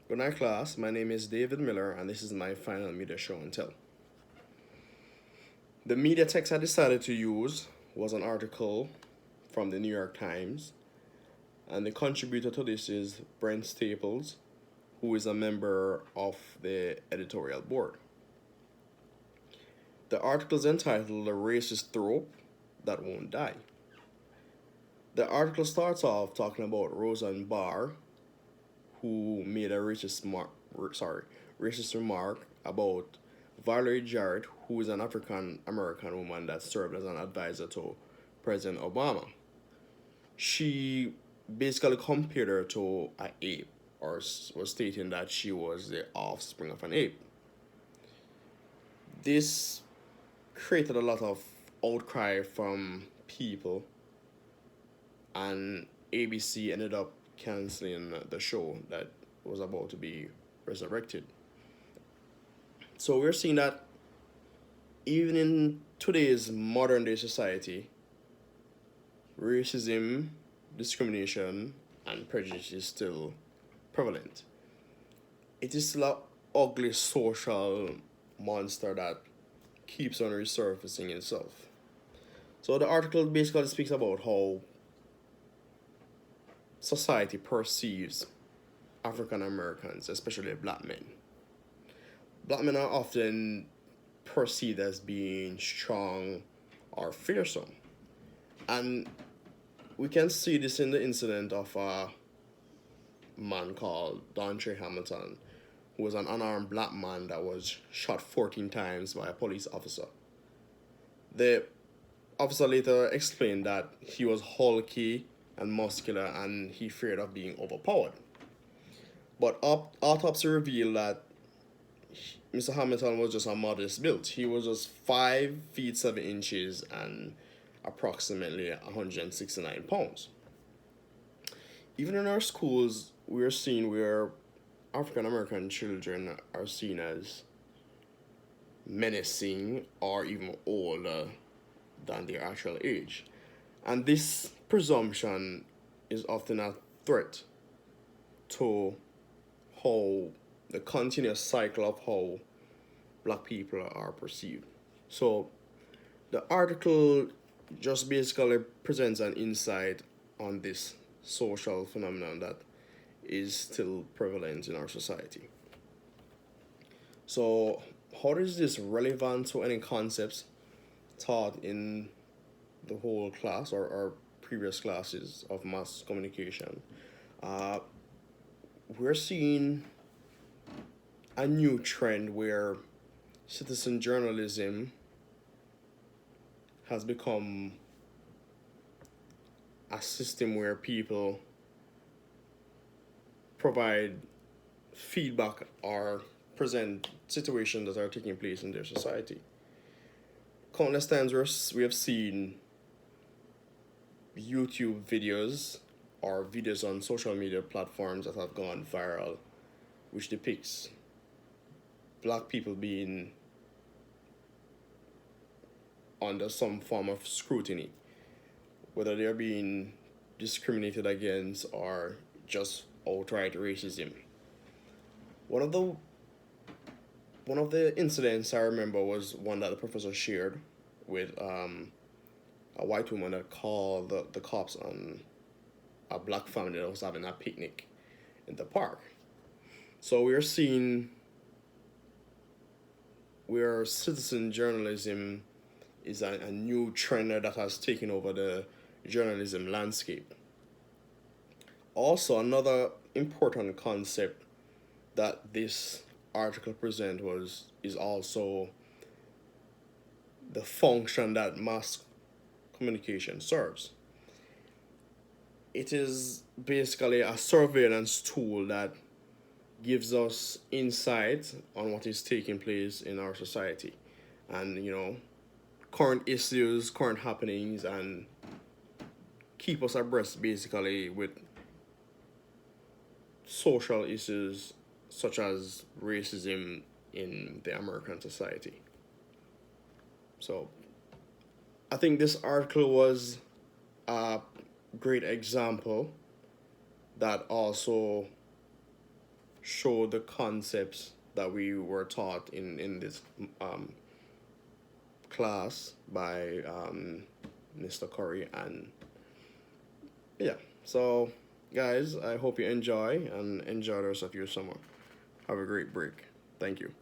Good night, class. My name is David Miller, and this is my final media show and tell. The media text I decided to use was an article from the New York Times, and the contributor to this is Brent Staples, who is a member of the editorial board. The article is entitled "A Racist Trope That Won't Die." The article starts off talking about Roseanne Barr, who made a racist remark about Valerie Jarrett, who is an African American woman that served as an advisor to President Obama. She basically compared her to an ape, or was stating that she was the offspring of an ape. This created a lot of outcry from people, and ABC ended up canceling the show that was about to be resurrected. So we're seeing that even in today's modern day society, racism, discrimination, and prejudice is still prevalent. It is still an ugly social monster that keeps on resurfacing itself. So the article basically speaks about how society perceives African Americans, especially black men. Black men are often perceived as being strong or fearsome. And we can see this in the incident of a man called Dontre Hamilton, who was an unarmed black man that was shot 14 times by a police officer. The officer later explained that he was hulky and muscular and he feared of being overpowered. But autopsy revealed that Mr. Hamilton was just a modest build. He was just 5 feet 7 inches and approximately 169 pounds. Even in our schools, we're seeing where African American children are seen as menacing or even older than their actual age. And this presumption is often a threat to how the continuous cycle of how black people are perceived. So the article just basically presents an insight on this social phenomenon that is still prevalent in our society. So, how is this relevant to any concepts taught in the whole class or previous classes of mass communication? Uh, we're seeing a new trend where citizen journalism has become a system where people provide feedback or present situations that are taking place in their society. Countless times we have seen YouTube videos or videos on social media platforms that have gone viral, which depicts black people being under some form of scrutiny, whether they're being discriminated against or just outright racism. One of the one of the incidents I remember was one that the professor shared with a white woman that called the cops on a black family that was having a picnic in the park. So we're seeing where citizen journalism is a new trend that has taken over the journalism landscape. Also, another important concept that this article present was is also the function that mass communication serves. It is basically a surveillance tool that gives us insight on what is taking place in our society and current issues, current happenings, and keep us abreast basically with social issues such as racism in the American society. So I think this article was a great example that also show the concepts that we were taught in this class by Mr. Curry. And yeah, so guys, I hope you enjoy and enjoy the rest of your summer. Have a great break. Thank you.